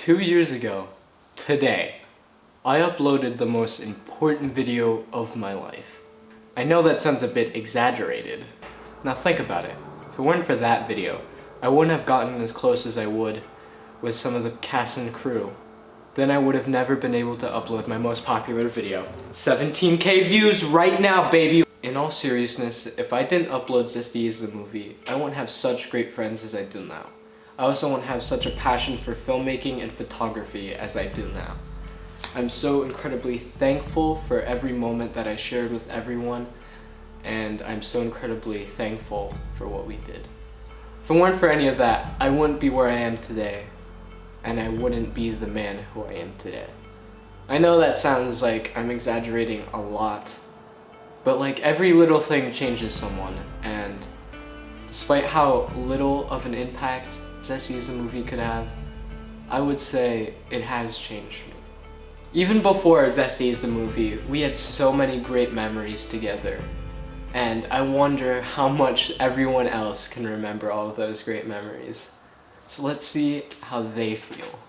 2 years ago, today, I uploaded the most important video of my life. I know that sounds a bit exaggerated. Now think about it. If it weren't for that video, I wouldn't have gotten as close as I would with some of the cast and crew. Then I would have never been able to upload my most popular video. 17K views right now, baby! In all seriousness, if I didn't upload ZestyHaze the movie, I wouldn't have such great friends as I do now. I also wouldn't have such a passion for filmmaking and photography as I do now. I'm so incredibly thankful for every moment that I shared with everyone, and I'm so incredibly thankful for what we did. If it weren't for any of that, I wouldn't be where I am today, and I wouldn't be the man who I am today. I know that sounds like I'm exaggerating a lot, but like every little thing changes someone, and despite how little of an impact ZestyHaze the movie could have, I would say it has changed me. Even before ZestyHaze the movie, we had so many great memories together, and I wonder how much everyone else can remember all of those great memories. So let's see how they feel.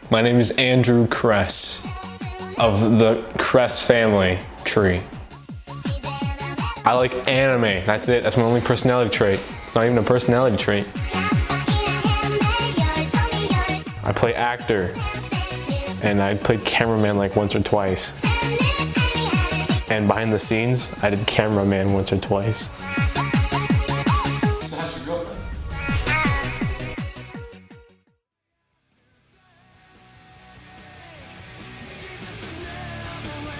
My name is Andrew Kress of the Kress family tree. I like anime, that's it, that's my only personality trait. It's not even a personality trait. I play actor, and I played cameraman like once or twice. And behind the scenes, I did cameraman once or twice. So how's your girlfriend?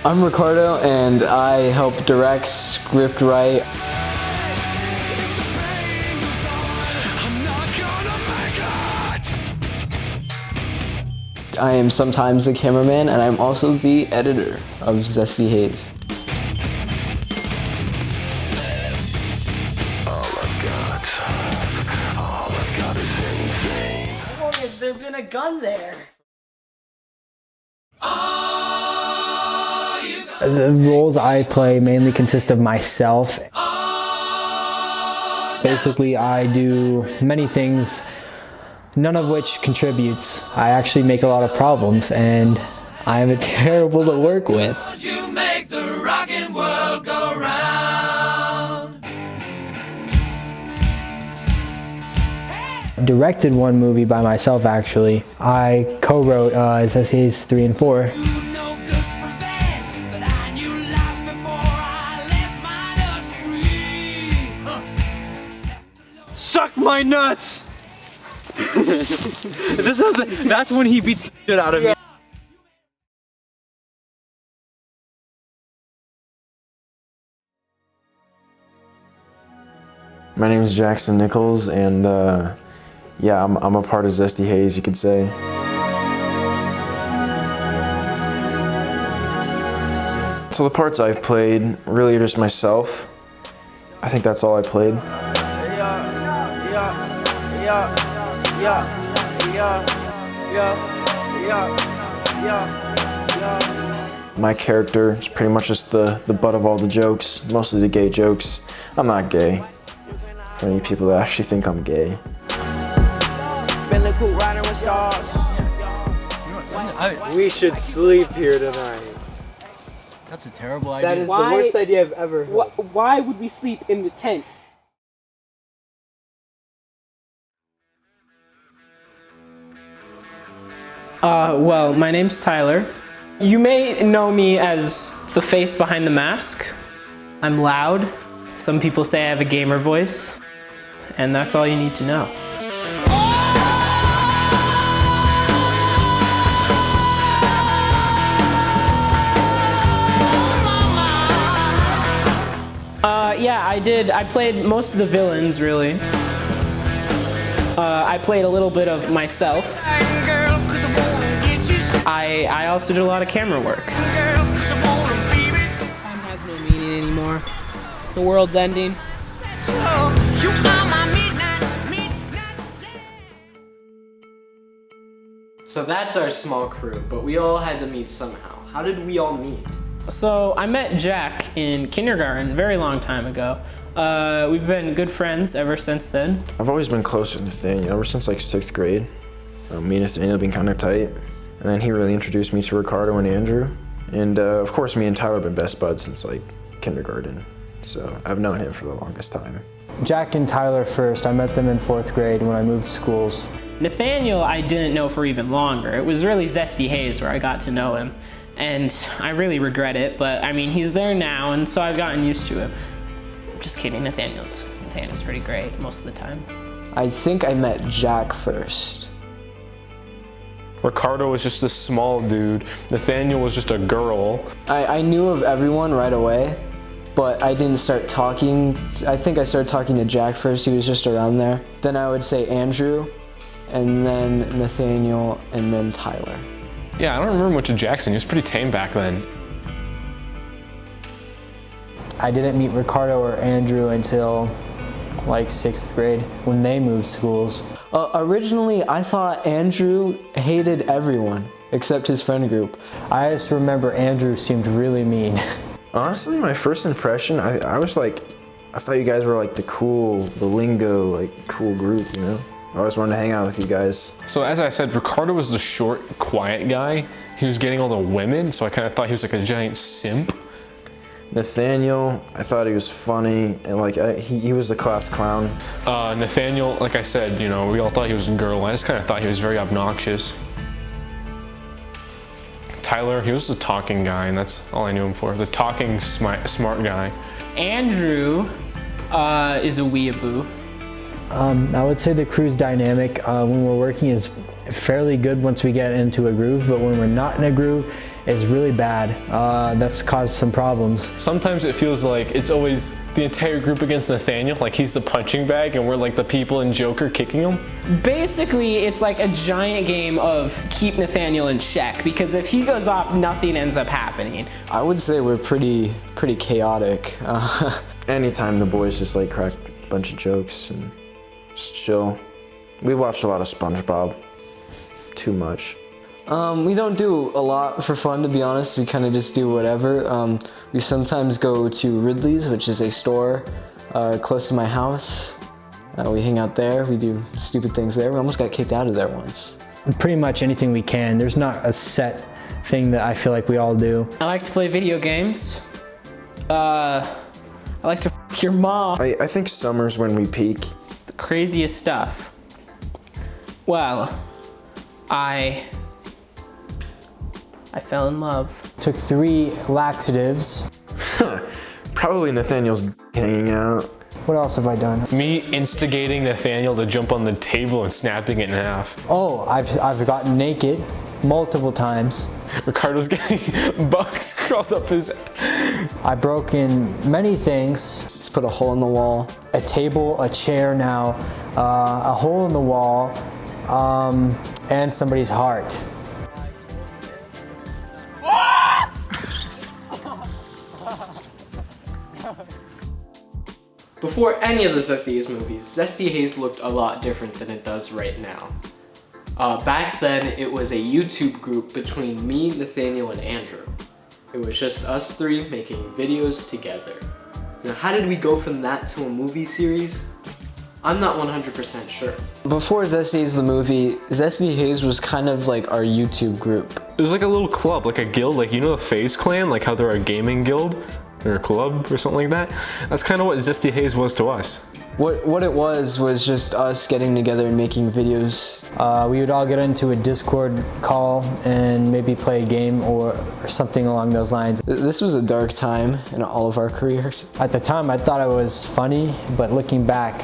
I'm Ricardo, and I help direct, script write. I am sometimes the cameraman, and I'm also the editor of ZestyHaze. How long has there been a gun there? The roles I play mainly consist of myself. Basically, I do many things, none of which contributes. I actually make a lot of problems, and I'm terrible to work with. You make the rockin' world go round. Directed one movie by myself, actually. I co-wrote ZestyHaze 3 and 4. Suck my nuts! That's when he beats the shit out of me. My name is Jackson Nichols, and yeah, I'm a part of ZestyHaze, you could say. So the parts I've played really are just myself. I think that's all I played. My character is pretty much just the butt of all the jokes, mostly the gay jokes. I'm not gay, for any people that actually think I'm gay. We should sleep here tonight. That's a terrible idea. That is the worst idea I've ever heard. Why would we sleep in the tent? Well, my name's Tyler. You may know me as the face behind the mask. I'm loud. Some people say I have a gamer voice. And that's all you need to know. Yeah, I did. I played most of the villains, really. I played a little bit of myself. I also did a lot of camera work. Time has no meaning anymore. The world's ending. So that's our small crew, but we all had to meet somehow. How did we all meet? So I met Jack in kindergarten, a very long time ago. We've been good friends ever since then. I've always been close with Nathaniel ever since like 6th grade. Me and Nathaniel have been kind of tight. And then he really introduced me to Ricardo and Andrew. And of course, me and Tyler have been best buds since like kindergarten. So I've known him for the longest time. Jack and Tyler first. I met them in 4th grade when I moved schools. Nathaniel I didn't know for even longer. It was really ZestyHaze where I got to know him. And I really regret it, but I mean, he's there now, and so I've gotten used to him. Just kidding, Nathaniel's pretty great most of the time. I think I met Jack first. Ricardo was just a small dude. Nathaniel was just a girl. I knew of everyone right away, but I didn't start talking. I think I started talking to Jack first. He was just around there. Then I would say Andrew, and then Nathaniel, and then Tyler. Yeah, I don't remember much of Jackson. He was pretty tame back then. I didn't meet Ricardo or Andrew until like 6th grade when they moved schools. Originally, I thought Andrew hated everyone except his friend group. I just remember Andrew seemed really mean. Honestly, my first impression, I was like, I thought you guys were like the lingo, like cool group, you know? I always wanted to hang out with you guys. So as I said, Ricardo was the short, quiet guy. He was getting all the women, so I kind of thought he was like a giant simp. Nathaniel, I thought he was funny, and like he was the class clown. Nathaniel, like I said, you know, we all thought he was a girl. I just kind of thought he was very obnoxious. Tyler, he was the talking guy, and that's all I knew him for. The talking smart guy. Andrew is a weeaboo. I would say the crew's dynamic when we're working is fairly good once we get into a groove, but when we're not in a groove, it's really bad. That's caused some problems. Sometimes it feels like it's always the entire group against Nathaniel, like he's the punching bag and we're like the people in Joker kicking him. Basically, it's like a giant game of keep Nathaniel in check, because if he goes off, nothing ends up happening. I would say we're pretty chaotic. Anytime the boys just like crack a bunch of jokes and just chill. We watched a lot of SpongeBob. Too much. We don't do a lot for fun, to be honest. We kind of just do whatever. We sometimes go to Ridley's, which is a store close to my house. We hang out there. We do stupid things there. We almost got kicked out of there once. Pretty much anything we can. There's not a set thing that I feel like we all do. I like to play video games. I like to f your mom. I think summer's when we peak. The craziest stuff. Well, I fell in love. Took 3 laxatives. Probably Nathaniel's hanging out. What else have I done? Me instigating Nathaniel to jump on the table and snapping it in half. Oh, I've gotten naked multiple times. Ricardo's getting bugs crawled up his... I've broken many things. Let's put a hole in the wall. A table, a chair now, a hole in the wall, and somebody's heart. Before any of the ZestyHaze movies, ZestyHaze looked a lot different than it does right now. Back then, it was a YouTube group between me, Nathaniel, and Andrew. It was just us 3 making videos together. Now, how did we go from that to a movie series? I'm not 100% sure. Before ZestyHaze the movie, ZestyHaze was kind of like our YouTube group. It was like a little club, like a guild, like you know the FaZe clan, like how they're a gaming guild? Or a club or something like that. That's kind of what ZestyHaze was to us. What it was just us getting together and making videos. We would all get into a Discord call and maybe play a game or something along those lines. This was a dark time in all of our careers. At the time, I thought I was funny, but looking back,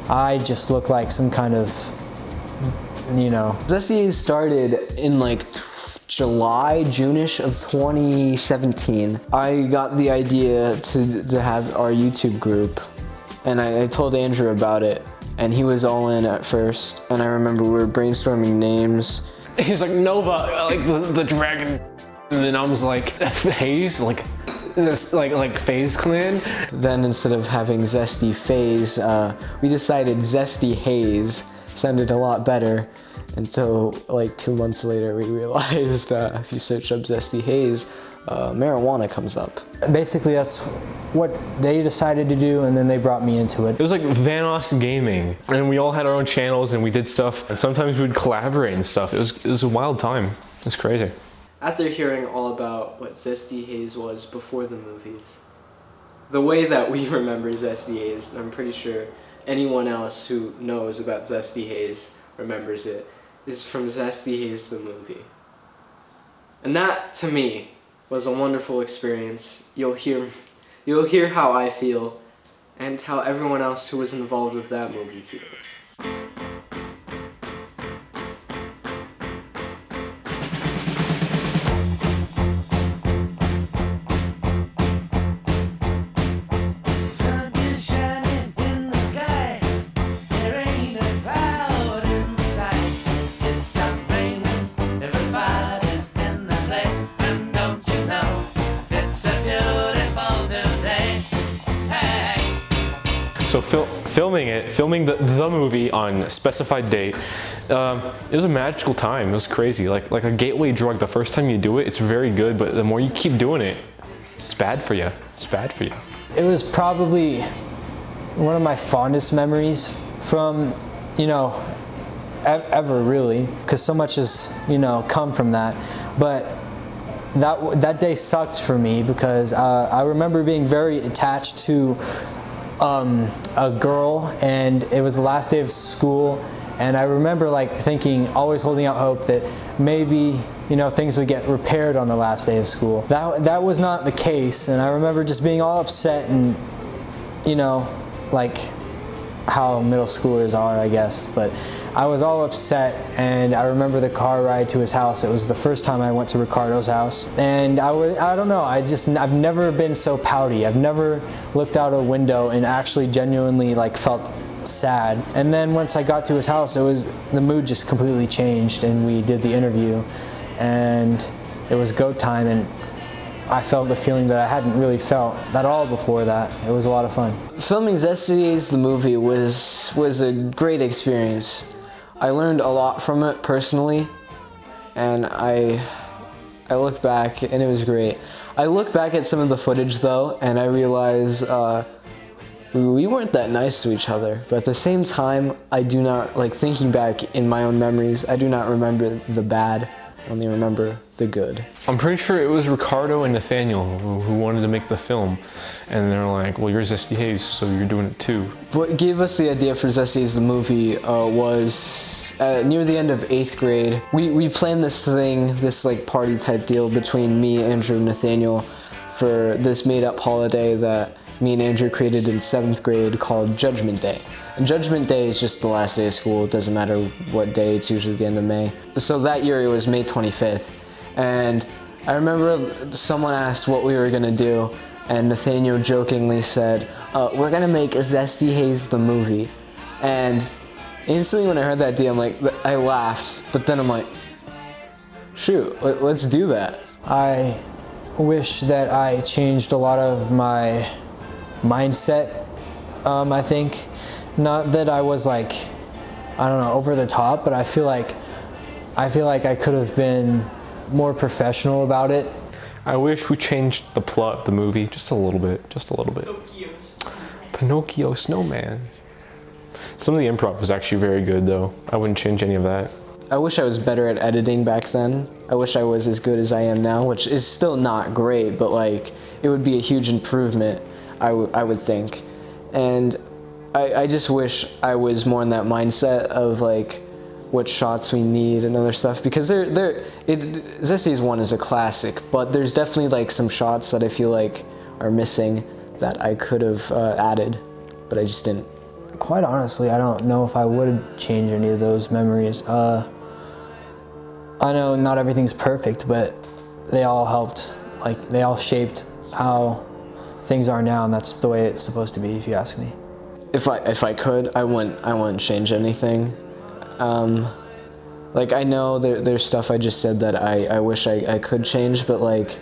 I just looked like some kind of, you know. ZestyHaze started in like July, June-ish of 2017. I got the idea to have our YouTube group, and I told Andrew about it, and he was all in at first. And I remember we were brainstorming names He's like, Nova, like the dragon. And then I was like, Haze? Like, this, like Phase Clan? Then instead of having ZestyHaze, we decided ZestyHaze sounded a lot better. Until like 2 months later, we realized if you search up ZestyHaze, marijuana comes up. Basically, that's what they decided to do, and then they brought me into it. It was like Vanoss Gaming, and we all had our own channels and we did stuff, and sometimes we'd collaborate and stuff. It was a wild time. It was crazy. After hearing all about what ZestyHaze was before the movies, the way that we remember ZestyHaze, I'm pretty sure anyone else who knows about ZestyHaze remembers it, is from ZestyHaze the movie. And that, to me, was a wonderful experience. You'll hear how I feel, and how everyone else who was involved with that movie feels. So filming the movie on a specified date, it was a magical time. It was crazy, like a gateway drug. The first time you do it, it's very good, but the more you keep doing it, it's bad for you. It's bad for you. It was probably one of my fondest memories from, ever really, because so much has, come from that. But that day sucked for me because I remember being very attached to a girl, and it was the last day of school, and I remember thinking, always holding out hope that maybe things would get repaired on the last day of school. That was not the case, and I remember just being all upset, and like how middle schoolers are, I guess, but I was all upset, and I remember the car ride to his house. It was the first time I went to Ricardo's house, and I don't know, I've never been so pouty. I've never looked out a window and actually genuinely felt sad. And then once I got to his house, the mood just completely changed, and we did the interview, and it was go time, and I felt the feeling that I hadn't really felt at all before that. It was a lot of fun. Filming ZestyHaze the movie was a great experience. I learned a lot from it personally, and I look back and it was great. I look back at some of the footage though, and I realize we weren't that nice to each other. But at the same time, I do not, thinking back in my own memories, I do not remember the bad, I only remember the good. I'm pretty sure it was Ricardo and Nathaniel who wanted to make the film, and they're like, well, you're ZestyHaze, so you're doing it too. What gave us the idea for ZestyHaze the movie was near the end of 8th grade. We planned this thing, this party type deal between me, Andrew, and Nathaniel for this made up holiday that me and Andrew created in 7th grade called Judgement Day. And Judgement Day is just the last day of school. It doesn't matter what day, it's usually the end of May. So that year it was May 25th. And I remember someone asked what we were gonna do, and Nathaniel jokingly said, we're gonna make ZestyHaze the movie. And instantly when I heard that deal, I laughed, but then I'm like, shoot, let's do that. I wish that I changed a lot of my mindset, I think. Not that I was I don't know, over the top, but I feel like I could have been more professional about it. I wish we changed the plot of the movie just a little bit, Pinocchio Snowman. Some of the improv was actually very good though. I wouldn't change any of that. I wish I was better at editing back then. I wish I was as good as I am now, which is still not great, but it would be a huge improvement, I would think. And I just wish I was more in that mindset of what shots we need and other stuff, because ZestyHaze 1 is a classic, but there's definitely some shots that I feel are missing that I could have added, but I just didn't. Quite honestly, I don't know if I would change any of those memories. I know not everything's perfect, but they all helped, they all shaped how things are now, and that's the way it's supposed to be, if you ask me. If I could, I wouldn't change anything. Like, I know there's stuff I just said that I wish I could change, but like,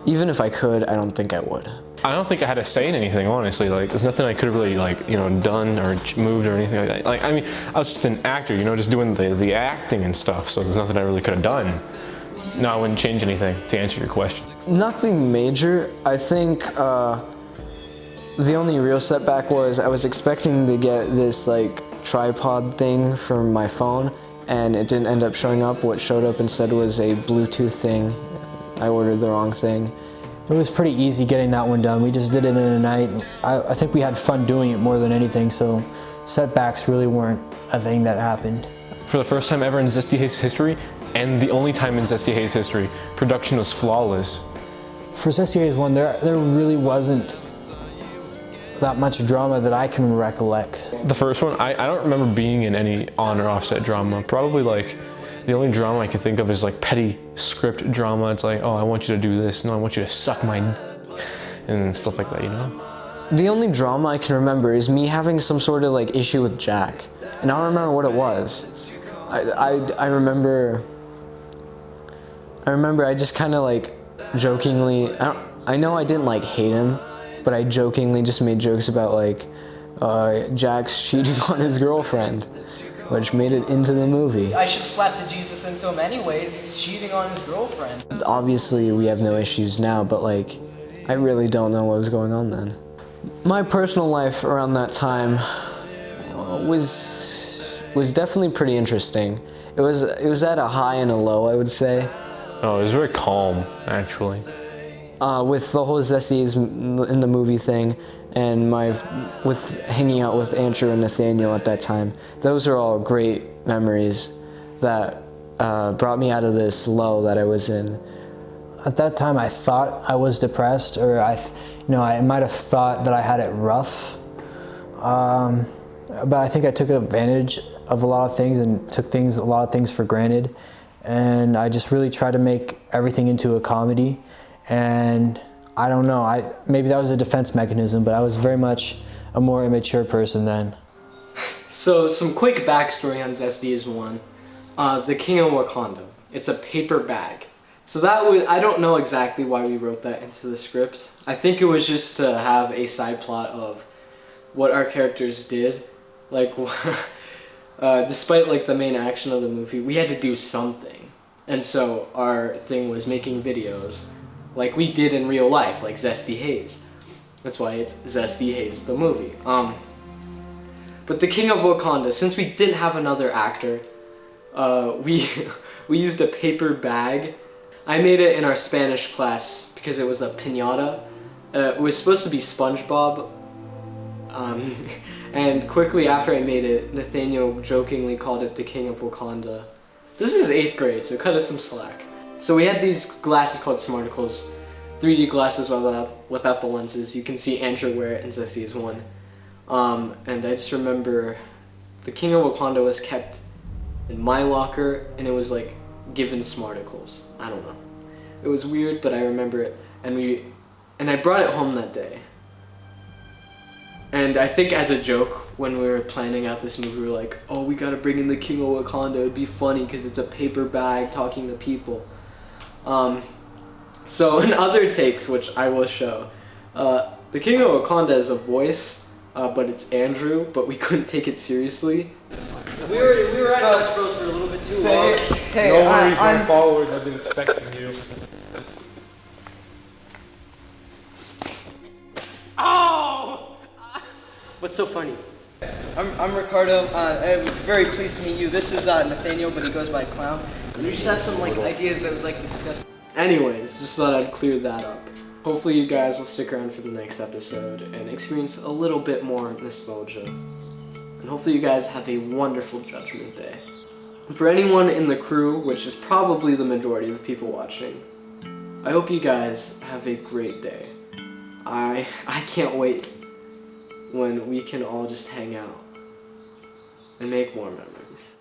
even if I could, I don't think I would. I don't think I had a say in anything, honestly. Like, there's nothing I could have really, like, you know, done or moved or anything like that. Like, I mean, I was just an actor, you know, just doing the acting and stuff, so there's nothing I really could have done. No, I wouldn't change anything, to answer your question. Nothing major. I think the only real setback was I was expecting to get this like tripod thing for my phone, and it didn't end up showing up. What showed up instead was a Bluetooth thing. I ordered the wrong thing. It was pretty easy getting that one done. We just did it in a night. I think we had fun doing it more than anything, so setbacks really weren't a thing that happened. For the first time ever in ZestyHaze history, and the only time in ZestyHaze history, production was flawless. For ZestyHaze 1, there really wasn't that much drama that I can recollect. The first one, I don't remember being in any on or offset drama. Probably like, the only drama I can think of is like petty script drama. It's like, oh, I want you to do this. No, I want you to suck my and stuff like that, you know? The only drama I can remember is me having some sort of like issue with Jack, and I don't remember what it was. I remember I just kind of like jokingly, I know I didn't like hate him, but I jokingly just made jokes about like Jack's cheating on his girlfriend, which made it into the movie. I should slap the Jesus into him anyways. He's cheating on his girlfriend. Obviously, we have no issues now, but like, I really don't know what was going on then. My personal life around that time was definitely pretty interesting. It was at a high and a low, I would say. Oh, it was very calm, actually. With the whole ZestyHaze in the movie thing, and with hanging out with Andrew and Nathaniel at that time, those are all great memories that brought me out of this low that I was in. At that time, I thought I was depressed, or I might have thought that I had it rough. But I think I took advantage of a lot of things and took a lot of things for granted. And I just really tried to make everything into a comedy. And I don't know, maybe that was a defense mechanism, but I was very much a more immature person then. So, some quick backstory on ZestyHaze 1. The King of Wakanda. It's a paper bag. So that was, I don't know exactly why we wrote that into the script. I think it was just to have a side plot of what our characters did. Like, despite like the main action of the movie, we had to do something. And so our thing was making videos like we did in real life, like ZestyHaze. That's why it's ZestyHaze, the movie. But the King of Wakanda, since we didn't have another actor, we used a paper bag. I made it in our Spanish class because it was a piñata. It was supposed to be SpongeBob. And quickly after I made it, Nathaniel jokingly called it the King of Wakanda. This is 8th grade, so cut us some slack. So we had these glasses called Smarticles, 3D glasses without the lenses. You can see Andrew wear it in ZestyHaze 1. And I just remember the King of Wakanda was kept in my locker, and it was like given Smarticles. I don't know. It was weird, but I remember it. And I brought it home that day. And I think as a joke, when we were planning out this movie, we were like, oh, we gotta bring in the King of Wakanda. It'd be funny because it's a paper bag talking to people. So in other takes, which I will show, the King of Wakanda has a voice, but it's Andrew, but we couldn't take it seriously. We were at Dutch Bros for a little bit too long. Hey, No worries, my followers. I've been expecting you. Oh! What's so funny? I'm Ricardo. I'm very pleased to meet you. This is Nathaniel, but he goes by Clown. We just have some like ideas that we'd like to discuss. Anyways, just thought I'd clear that up. Hopefully you guys will stick around for the next episode and experience a little bit more nostalgia. And hopefully you guys have a wonderful Judgment Day. And for anyone in the crew, which is probably the majority of the people watching, I hope you guys have a great day. I can't wait when we can all just hang out and make more memories.